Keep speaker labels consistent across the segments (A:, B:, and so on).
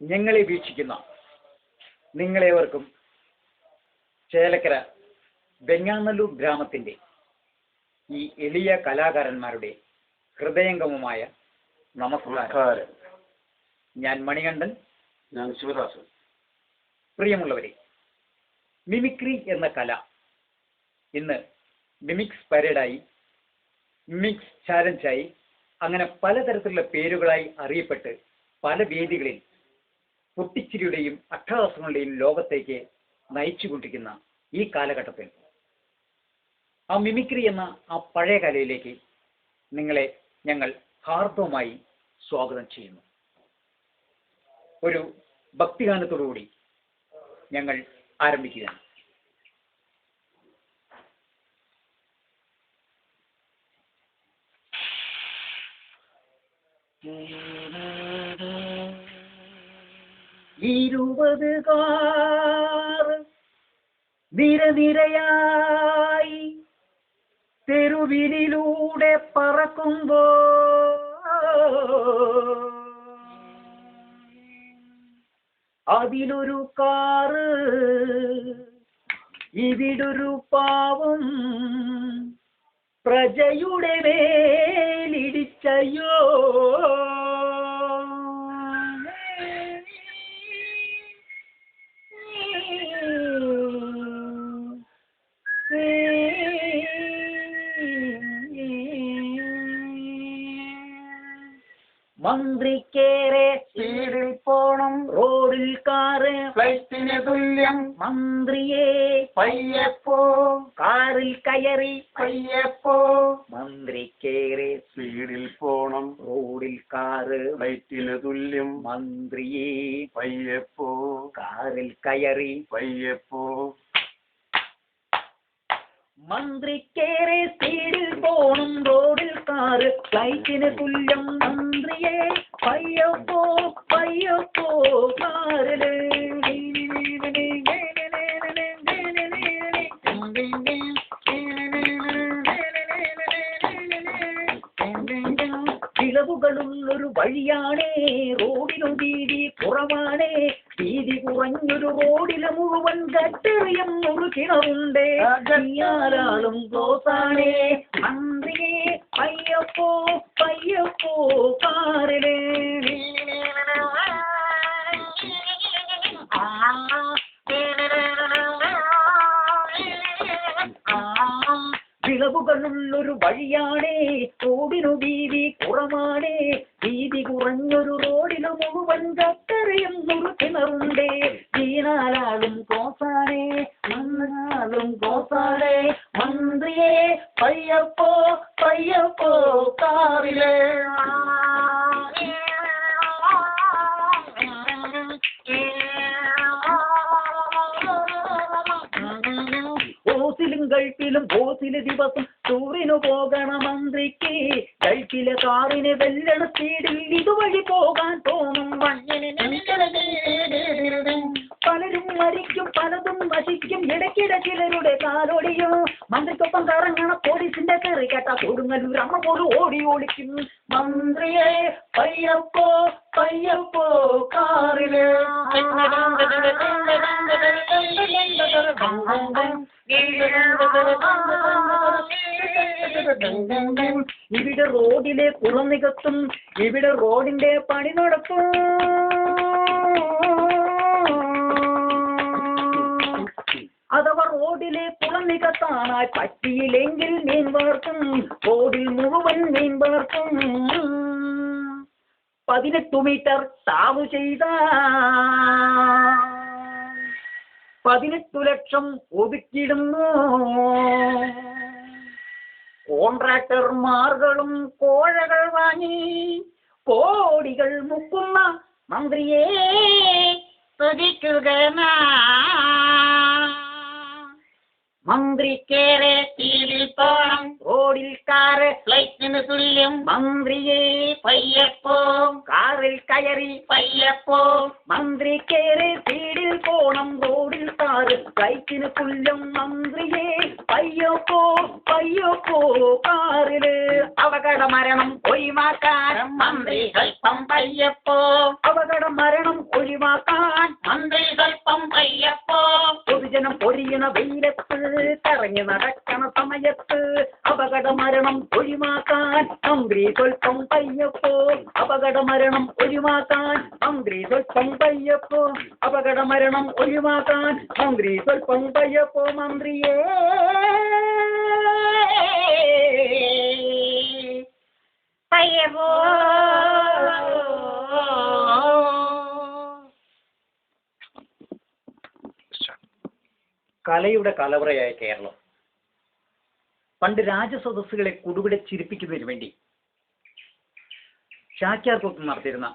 A: ഞങ്ങളെ വീക്ഷിക്കുന്ന നിങ്ങളേവർക്കും ചേലക്കര വെങ്ങാനല്ലൂർ ഗ്രാമത്തിൻ്റെ ഈ എളിയ കലാകാരന്മാരുടെ ഹൃദയംഗമമായ നമസ്കാരം. ഞാൻ മണികണ്ഠൻ.
B: ഞാൻ ശിവദാസൻ.
A: പ്രിയമുള്ളവരെ, മിമിക്രി എന്ന കല ഇന്ന് മിമിക്സ് പരേഡായി, മിമിക്സ് ചാലഞ്ചായി, അങ്ങനെ പലതരത്തിലുള്ള പേരുകളായി അറിയപ്പെട്ട് പല വേദികളിൽ പൊട്ടിച്ചിരിയുടെയും അട്ടഹാസങ്ങളുടെയും ലോകത്തേക്ക് നയിച്ചുകൊണ്ടിരിക്കുന്ന ഈ കാലഘട്ടത്തിൽ ആ മിമിക്രി എന്ന ആ പഴയ കലയിലേക്ക് നിങ്ങളെ ഞങ്ങൾ ഹാർദവമായി സ്വാഗതം ചെയ്യുന്നു. ഒരു ഭക്തിഗാനത്തോടുകൂടി ഞങ്ങൾ ആരംഭിക്കുകയാണ്. ഇരുപതുകാർ നിരനിരയായി തെരുവിലൂടെ പറക്കുമ്പോ അതിലൊരു കാറ് ഇവിടൊരു പാവം പ്രജയുടെ മേലിടിച്ചയോ. മന്ത്രിക്കേറെ സ്പീഡിൽ പോണം, റോഡിൽ കാറ്
B: ഫ്ലൈറ്റിന് തുല്യം.
A: മന്ത്രിയെ
B: പയ്യപ്പോ
A: കാറിൽ കയറി
B: പയ്യപ്പോ.
A: മന്ത്രിക്കേറെ
B: സ്പീഡിൽ പോണം,
A: റോഡിൽ കാറ്
B: ഫ്ലൈറ്റിന് തുല്യം.
A: മന്ത്രിയെ
B: പയ്യപ്പോ
A: കാറിൽ കയറി
B: പയ്യപ്പോ.
A: മന്ത്രിക്കേറെ സ്പീഡിൽ പോണം, റോഡിൽ കാറ് ഫ്ലൈറ്റിന് തുല്യം. മന്ത്രിയെ പയ്യപ്പോ പയ്യപ്പോ കാറില്. ചിലവുകളുള്ളൊരു വഴിയാണേ, റോഡിനു വീതി കുറവാണേ. വീതി കുറഞ്ഞൊരു റോഡില് മുഴുവൻ ഗട്ടറിയും ഒരു കിണറുണ്ട്. ാളും ക്ലോസാണേ. മന്ത്രിയെ പയ്യപ്പോ പയ്യപ്പോ കാറില്. വിളവുകളുള്ളൊരു വഴിയാണേ, റോഡിനു വീതി കുറവാണേ. വീതി കുറഞ്ഞൊരു റോഡിന് മുഴുവൻ ഗട്ടറിയും ഒരു കിണറുണ്ട്. വീണാലാളും കോസാണേ, മണ്ണാളും കോസാണേ. മന്ത്രിയെ പയ്യപ്പോ പയ്യപ്പോ കാറിലെ. ഓസിലും ഗൾഫിലും ഓസില് ദിവസം ടൂറിനു പോകണ മന്ത്രിക്ക്. ഗൾഫിലെ കാറിന് വെല്ലണ സ്പീഡിൽ ഇതുവഴി പോകാൻ തോന്നും. പലരും മരിക്കും, പലതും നശിക്കും, ഇടയ്ക്കിടെ ചിലരുടെ കാലൊടിയോ. മന്ത്രിക്കൊപ്പം കറങ്ങണ പോലീസിന്റെ കയറി കേട്ട കൊടുങ്ങല്ലൂർ അമ്മ പോലും ഓടി ഓടിക്കും. മന്ത്രിയെ പയ്യപ്പോ പയ്യപ്പോ കാറില്. ഇവിടെ റോഡിലെ കുളം നികത്തും, ഇവിടെ റോഡിന്റെ പണി നടക്കും. അഥവാ റോഡിലെ കുളം നികത്താനായി പറ്റിയില്ലെങ്കിൽ മീൻ വളർത്തും. റോഡിൽ മുഴുവൻ മീൻ വളർത്തും. 18 മീറ്റർ താവ് ചെയ്ത 18 ലക്ഷം ഒതുക്കിടുന്നു. കോൺട്രാക്ടർമാர்களுം കോഴകൾ വാങ്ങി കോടികൾ മുക്കുന്ന മന്ത്രിയെ സ്തുതിക്കുക. മന്ത്രിക്കേറെ
C: സ്പീഡിൽ പോണം
A: റോഡിൽ കാറ്
C: ഫ്ലൈറ്റിന് തുല്യം
A: മന്ത്രിയെ
C: പയ്യപ്പോ
A: കാറിൽ കയറി
C: പയ്യപ്പോ
A: മന്ത്രിക്കേറെ സ്പീഡിൽ പോണം റോഡിൽ കാറ് ഫ്ലൈറ്റിന് തുല്യം മന്ത്രിയെ പയ്യോ പോ കാറില് അപകട മരണം ഒഴിവാക്കാൻ
C: മന്ത്രി സ്വൽപ്പം പയ്യപ്പോ
A: അപകട മരണം ഒഴിവാക്കാൻ
C: മന്ത്രി സ്വൽപ്പം പയ്യപ്പോ
A: പൊതുജനം പൊരിയണ വെയിലത്ത് കറങ്ങി നടക്കണ സമയത്ത് അപകട മരണം ഒഴിവാക്കാൻ മന്ത്രി സ്വൽപ്പം പയ്യപ്പോ അപകട മരണം ഒഴിവാക്കാൻ മന്ത്രി സ്വൽപ്പം പയ്യപ്പോ അപകട മരണം ഒഴിവാക്കാൻ മന്ത്രി സ്വൽപ്പം പയ്യപ്പോ മന്ത്രിയേ
C: പയ്യപ്പോ
A: കലയുടെ കലവറയായ കേരളം പണ്ട് രാജസദസ്സുകളെ കുടുപിടെ ചിരിപ്പിക്കുന്നതിന് വേണ്ടി ചാക്യാർകൂത്ത് നടത്തിയിരുന്ന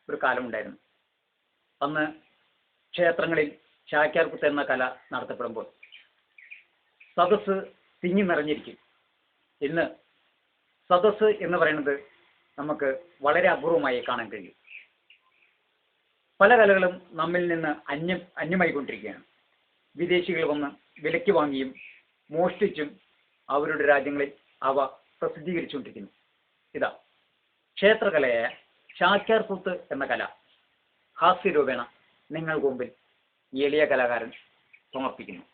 A: ഒരു കാലമുണ്ടായിരുന്നു. അന്ന് ക്ഷേത്രങ്ങളിൽ ചാക്യാർകൂത്ത് എന്ന കല നടത്തപ്പെടുമ്പോൾ സദസ്സ് തിങ്ങി നിറഞ്ഞിരിക്കും. ഇന്ന് സദസ്സ് എന്ന് പറയുന്നത് നമുക്ക് വളരെ അപൂർവമായി കാണാൻ കഴിയും. പല കലകളും നമ്മിൽ നിന്ന് അന്യമായിക്കൊണ്ടിരിക്കുകയാണ്. വിദേശികൾ വന്ന് വിലയ്ക്ക് വാങ്ങിയും മോഷ്ടിച്ചും അവരുടെ രാജ്യങ്ങളിൽ അവ പ്രസിദ്ധീകരിച്ചുകൊണ്ടിരിക്കുന്നു. ഇതാ ക്ഷേത്രകലയായ ചാക്യാർകൂത്ത് എന്ന കല ഹാസ്യരൂപേണ നിങ്ങൾക്ക് മുമ്പിൽ എളിയ കലാകാരൻ സമർപ്പിക്കുന്നു.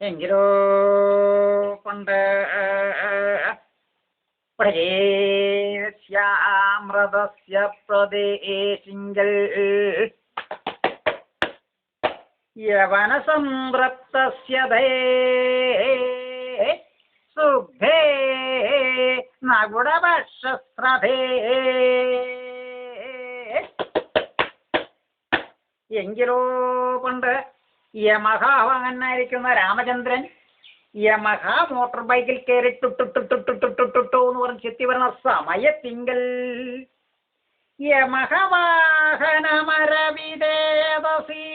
A: എങ്കിലോ പണ്ട് പ്രദേശാമൃതസ്യ പ്രദേശിങ്കൽ യവനസംതൃപ്തസ്യ സുബ്ധേ നഗുഡപക്ഷസ്രഥേ എങ്കിലോ പണ്ട് യമഹാവാഹനായിരിക്കുന്ന രാമചന്ദ്രൻ യമഹ മോട്ടോർ ബൈക്കിൽ കയറി ടുട്ടുട്ടുട്ടുട്ടുട്ടുട്ടുട്ടു എന്ന് പറഞ്ഞ് ചെത്തി വരുന്ന സമയത്തിങ്കൽ യമഹവാഹനമരവിദേവസീ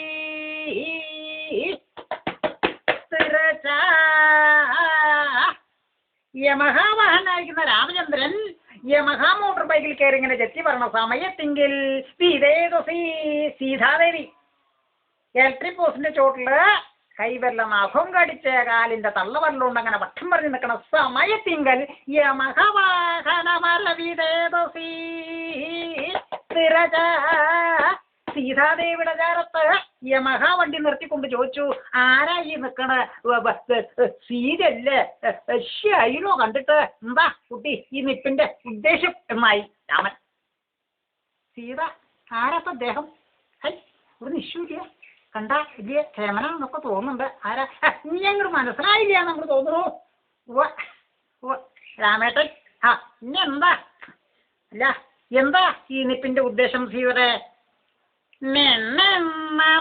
A: യമഹാവാഹനായിരിക്കുന്ന രാമചന്ദ്രൻ യമഹ മോട്ടോർ ബൈക്കിൽ കയറി ഇങ്ങനെ ചെത്തി പറഞ്ഞ സമയത്തിങ്കിൽ സീതാദേവി ഇലക്ട്രിക് പോസ്റ്റിന്റെ ചോട്ടില് കൈവെല്ല നഖം കടിച്ച് കാലിന്റെ തള്ളവരലുണ്ട് അങ്ങനെ വട്ടം പറഞ്ഞ് നിൽക്കണ സമയത്തിങ്കൽ സീതാദേവിയുടെ ചാരത്ത് യമഹ വണ്ടി നിർത്തിക്കൊണ്ട് ചോദിച്ചു, ആരാ ഈ നിക്കണ സീതല്ലേ ശൈലോ കണ്ടിട്ട് എന്താ കുട്ടി ഈ നിപ്പിന്റെ ഉദ്ദേശം എന്നായി രാമൻ. സീത ആരാപ്പ അദ്ദേഹം? ഹൈ ഒരു നിശ്ചയില്ല, കണ്ട വലിയ ക്ഷേമനാന്നൊക്കെ തോന്നുന്നുണ്ട്. ആരാ നീ അങ്ങോട്ട് മനസ്സിലായില്ല നമ്മൾ തോന്നുന്നു. രാമേട്ടൻ ഇനി എന്താ അല്ല എന്താ ഈ നിപ്പിന്റെ ഉദ്ദേശം സീതയുടെ?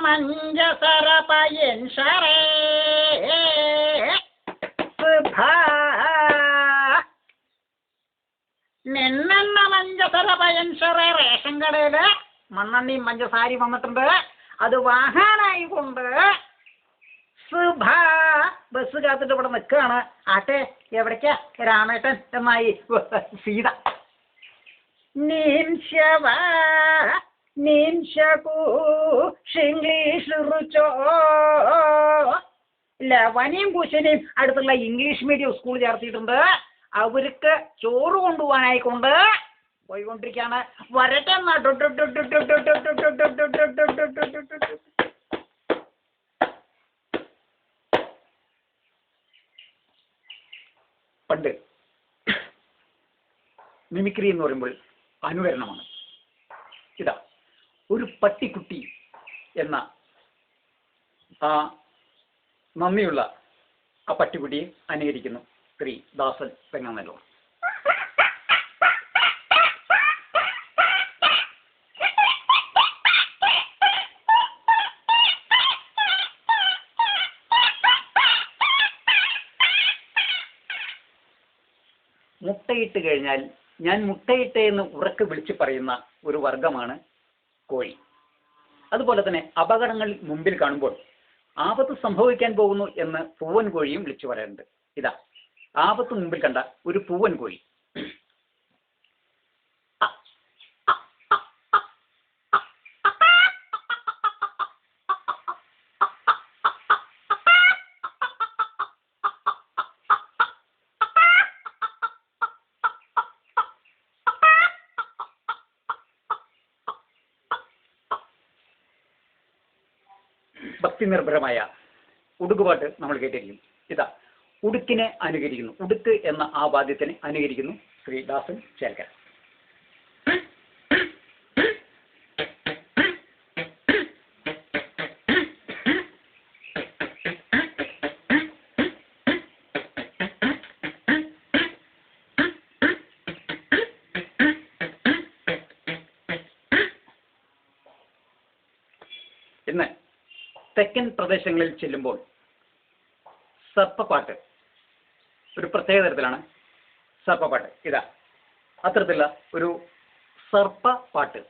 A: മഞ്ജസര പയൻഷറേ മഞ്ജസര പയൻഷറേ റേഷൻ കടയില് മണ്ണെണ്ണയും പഞ്ചസാരി വന്നിട്ടുണ്ട്. അത് വാഹനായി കൊണ്ട് സുഭ ബസ് കാത്തിട്ട് ഇവിടെ നിൽക്കുകയാണ്. ആട്ടെ എവിടേക്കാ രാമേട്ടൻ എന്നായി സീത. ലവനെയും കുശനെയും അടുത്തുള്ള ഇംഗ്ലീഷ് മീഡിയം സ്കൂൾ ചേർത്തിട്ടുണ്ട്. അവർക്ക് ചോറ് കൊണ്ടുപോകാനായിക്കൊണ്ട് പോയിക്കൊണ്ടിരിക്കുകയാണ്. വരട്ടെ പണ്ട് മിമിക്രി എന്ന് പറയുമ്പോൾ അനുകരണമാണ്. ഇതാ ഒരു പട്ടിക്കുട്ടി എന്ന ആ നന്ദിയുള്ള ആ പട്ടിക്കുട്ടിയെ അനുകരിക്കുന്നു ശ്രീ ദാസൻ വെങ്ങാനല്ലൂർ. മുട്ടയിട്ട് കഴിഞ്ഞാൽ ഞാൻ മുട്ടയിട്ടേ എന്ന് ഉറക്കെ വിളിച്ചു പറയുന്ന ഒരു വർഗമാണ് കോഴി. അതുപോലെ തന്നെ അപകടങ്ങൾ മുമ്പിൽ കാണുമ്പോൾ ആപത്ത് സംഭവിക്കാൻ പോകുന്നു എന്ന് പൂവൻ കോഴിയും വിളിച്ചു പറയാറുണ്ട്. ഇതാ ആപത്ത് മുമ്പിൽ കണ്ട ഒരു പൂവൻ കോഴി. ഭക്തി നിർഭരമായ ഉടുക്കുപാട്ട് നമ്മൾ കേട്ടിരിക്കും. ഇതാ ഉടുക്കിനെ അനുകരിക്കുന്നു. ഉടുക്ക് എന്ന ആ വാദ്യത്തിനെ അനുകരിക്കുന്നു ശ്രീ ദാസൻ ചേർക്കര. ഇന്ന് തെക്കൻ പ്രദേശങ്ങളിൽ ചെല്ലുമ്പോൾ സർപ്പപ്പാട്ട് ഒരു പ്രത്യേക തരത്തിലാണ് സർപ്പപ്പാട്ട്. ഇതാ അത്തരത്തിലുള്ള ഒരു സർപ്പപ്പാട്ട്.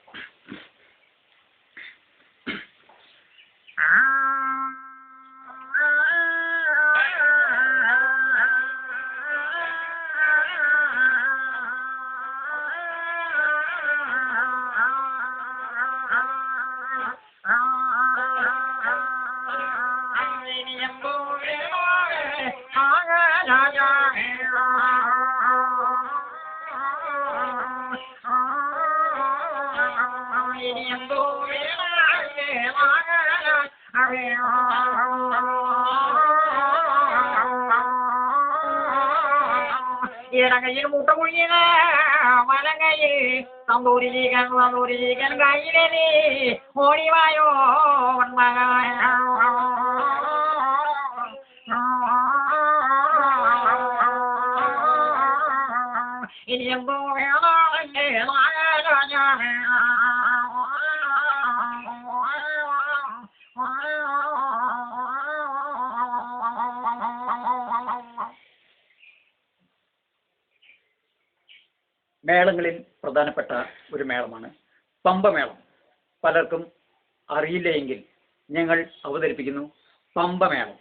C: ഇടകയിൽ മുട്ട കുഴിയത് വലകയിൽ തന്തൂരിക്കാൻ കയ്യിലെ നീ ഓടിവായോ മകനായ ഇനി എന്തോ വേണേ
A: മേളങ്ങളിൽ പ്രധാനപ്പെട്ട ഒരു മേളമാണ് പമ്പമേളം. പലർക്കും അറിയില്ലെങ്കിൽ ഞങ്ങൾ അവതരിപ്പിക്കുന്നു പമ്പമേളം.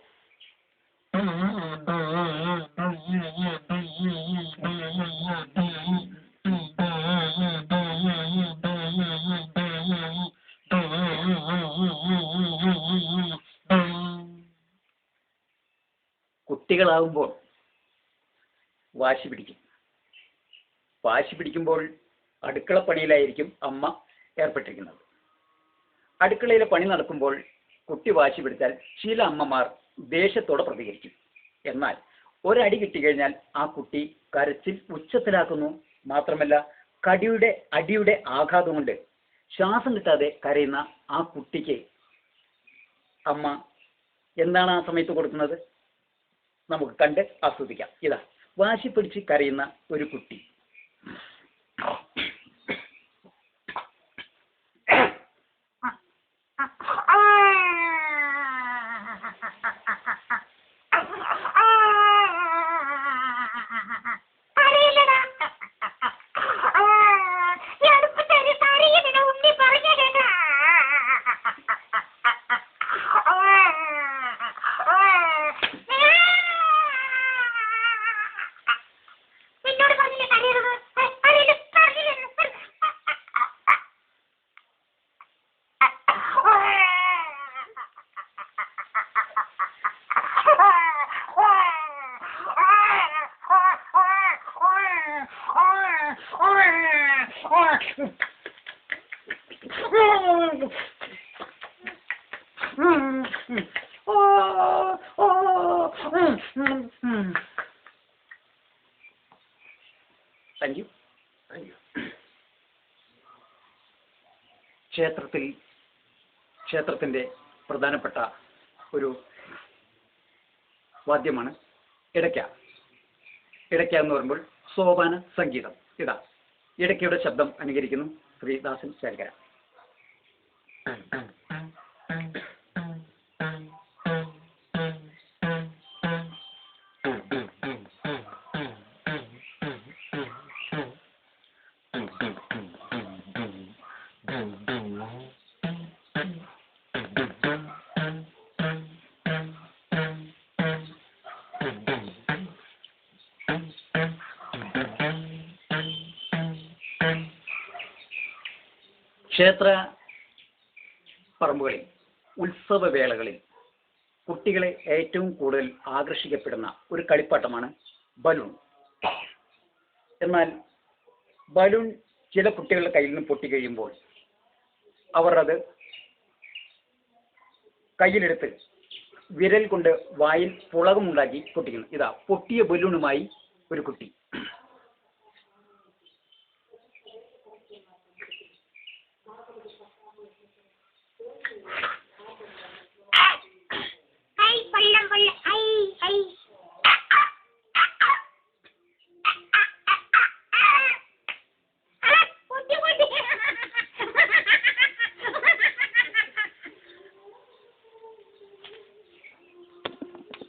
A: കുട്ടികളാവുമ്പോൾ വാശി പിടിക്കും. വാശി പിടിക്കുമ്പോൾ അടുക്കളപ്പണിയിലായിരിക്കും അമ്മ ഏർപ്പെട്ടിരിക്കുന്നത്. അടുക്കളയിലെ പണി നടക്കുമ്പോൾ കുട്ടി വാശി പിടിച്ചാൽ ചില അമ്മമാർ ദേഷ്യത്തോടെ പ്രതികരിക്കും. എന്നാൽ ഒരടി കിട്ടിക്കഴിഞ്ഞാൽ ആ കുട്ടി കരച്ചിൽ ഉച്ചത്തിലാക്കുന്നു. മാത്രമല്ല അടിയുടെ ആഘാതം കൊണ്ട് ശ്വാസം കിട്ടാതെ കരയുന്ന ആ കുട്ടിക്ക് അമ്മ എന്താണ് ആ സമയത്ത് കൊടുക്കുന്നത് നമുക്ക് കണ്ട് ആസ്വദിക്കാം. ഇതാ വാശി പിടിച്ച് കരയുന്ന ഒരു കുട്ടി. Thank you. ക്ഷേത്രത്തിന്റെ പ്രധാനപ്പെട്ട ഒരു വാദ്യമാണ് ഇടയ്ക്ക. ഇടയ്ക്ക എന്ന് പറയുമ്പോൾ സോപാന സംഗീതം. ഇതാ ഇടയ്ക്കയുടെ ശബ്ദം അനുകരിക്കുന്നു ശ്രീ ദാസൻ ചേർക്കര. ക്ഷേത്ര പറമ്പുകളിൽ ഉത്സവവേളകളിൽ കുട്ടികളെ ഏറ്റവും കൂടുതൽ ആകർഷിക്കപ്പെടുന്ന ഒരു കളിപ്പാട്ടമാണ് ബലൂൺ. എന്നാൽ ബലൂൺ ചില കുട്ടികളുടെ കയ്യിൽ നിന്ന് പൊട്ടിക്കഴിയുമ്പോൾ അവർ അത് കയ്യിലെടുത്ത് വിരൽ കൊണ്ട് വായിൽ പുളകമുണ്ടാക്കി പൊട്ടിക്കുന്നു. ഇതാ പൊട്ടിയ ബലൂണുമായി ഒരു കുട്ടി.